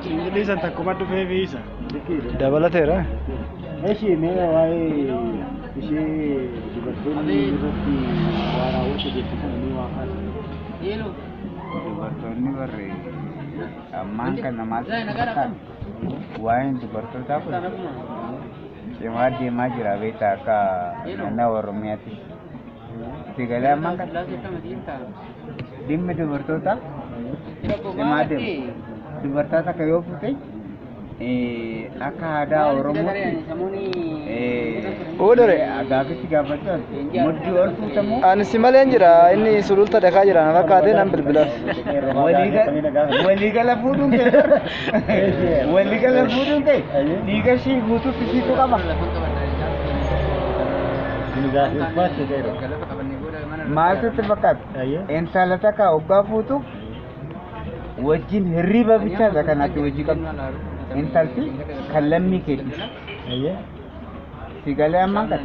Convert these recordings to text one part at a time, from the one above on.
Ingiliisan takkuma dhufee fiisa. Dabalateera. Ishii mee waa'ee ishee dubartoonni irratti waa raawwatu jettu sana ni waa kaasa. Dubartoonni warri ammaan kan namaatti fakkaatan waa'een dubartootaa kun cimaa deemaa jira beektaa akka naannoo Oromiyaatti. Itti galee ammaan kan dhimmi dubartootaa cimaa deema. Dubartoota akka yoo fuute akka aadaa Oromootti gaafitti gaafatan mudhii ol fuutamu. Ani si malee jira inni sululta dhagaa jira nama fakkaatee nan bilbilaaf. Waliigala fuudhuun ta'e waliigala fuudhuun ta'e dhiiga ishii guutuuf isiitu qaba. Maaltu fakkaata? Intala takka hoggaa fuutu wajjin hirriba bichaadha kanatti wajji qabdu. Intalti kan lammii keeti. Si galee ammaan kan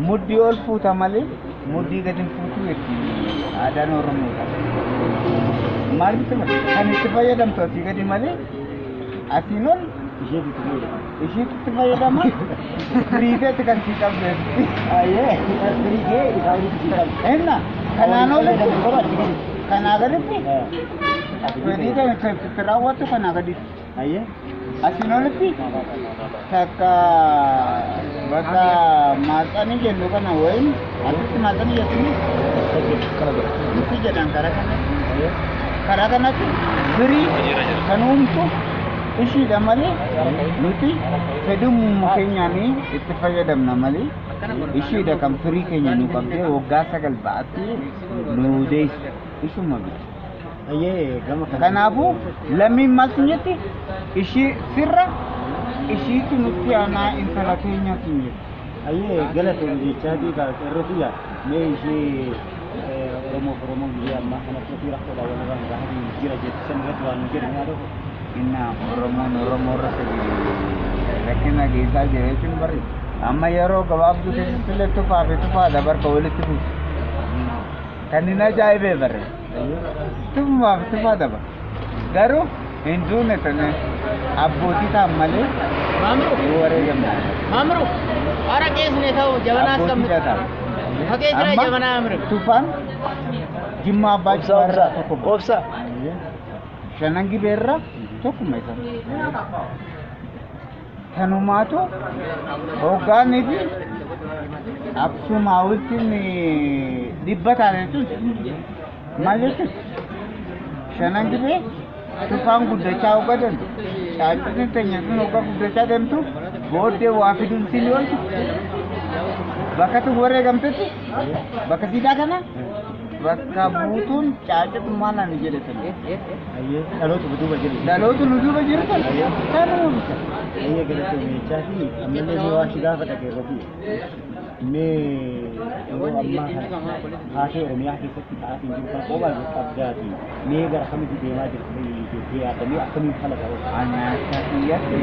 mudhii ol fuuta malee mudhii gadi fuutu jechuudha. Aadaan Oromoodha. Maaliif kan itti fayyadamtu asii gadi malee asiin ol isheetti fayyadama. Firiiteetti kan si qabdu. Firiitee isaa walitti si qabdu. Enna kanaan olitti kanaa gaditti fedhii kan itti raawwattu kanaa gaditti. Asiin olitti takka bakka maaxanii jennu kana wayin asitti maaxanii jechuun nuti jedhan karaa kanatti firii kan uumtu ishiidha malee nuti fedhummaa keenyaanii itti fayyadamna malee ishiidha kan firii keenya nu qabdee waggaa 9 ba'atti nu deessu ishuma bitu. Kanaafuu lammiin maaltu jetti ishii sirra ishiitu nutti aanaa intala keenyaatu jetti. Galatoon jechaatii irratti yaa mee ishee Oromoo biyya ammaa kanatti ofii rakkoodha waan irraa jira jettu san irratti waan jedhan yaa ta'u. Inna Oromoo irratti rakkina geessaa jira jechuun barri amma yeroo gabaabduu keessatti illee tufaa dabarka walitti buusu. Kan inni ajaa'ibee barre. Tufaa daba. Garuu hin duune tane abbootii ta'an malee wareegamna. Mamru, ara keessne ta'u jabanaas qabna. Fakee jira jabanaa amru. Tufaan Jimmaa Abbaa Jifaarraa tokko Obsa. Shanan Gibeerraa tokkuma isa. Kanumaatu hoggaanii fi Aksum hawwittiin dhibba taane jechuudha. Maal jechuudha? Shanan Gibee tufaan guddachaa hoggaa deemtu. Caaccuun teenya sun hoggaa guddachaa deemtu booddee waa fiduun siin oolchu. Bakka tu wareegamtetti bakka siidaa kana bakka buutuun caaccuun maal ani jedhetan. Dhaloota nu duuba jiru. Dhaloota nu duuba jiru kan kanuma bisa. Galatoon jechaatii ammallee mee waa si gaafa dhaqee irratti mee yeroo ammaa kana haatee Oromiyaa keessatti ta'aatiin jiru kan qoobaa qabdaati mee gara kamitti deemaa jirtu jettee yaadamee akkamiin fala qabu. Ani akka kiyyatti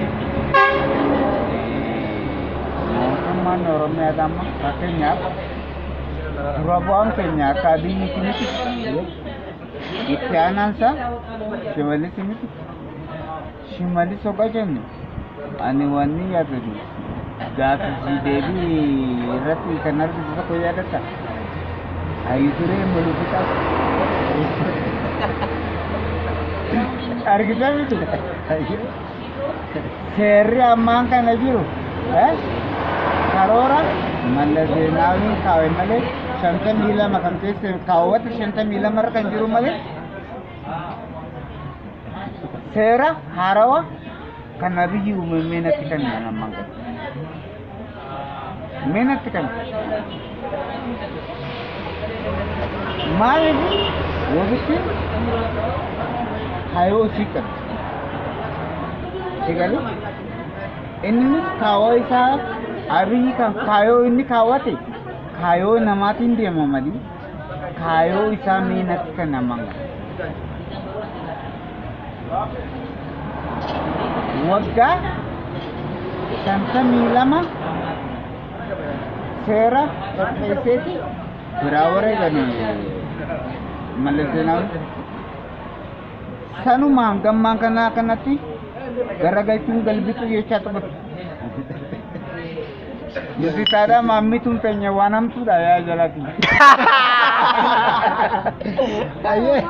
mootummaan Oromiyaa amma fakkeenyaaf dura bu'aan keenya akka biyyi miti itti aanaansa shimallis miti shimallis hoggaa jennu ani wanni yaadatu gaafii deebii irratti kan argitu tokko yaadatta hayyuturee mulufitaa argitaa miti seerri ammaan kana jiru karoora mallaseenaawii kaawwe malee 52 kan keessa kaawwata 52 irra kan jiru malee seera harawa kan biyyi uumamee natti kan ammaan kana menatti kan maaliif wobitti hayoo siqan sigalu inni kaawoo isaa abiyyi kan kaayoo inni kaawwate kaayoo namaatiin deema malee kaayoo isaa menatti kan ammaan waggaa 52 seera qopheesseeti biraa wareeganii mallaseenaa sanumaan gammaan kanatti Garagaytuun galbitu jechaa taphatu. Nuti taadhaa maammituun teenya waan hamtuudha yaa jalatti. Ayyee.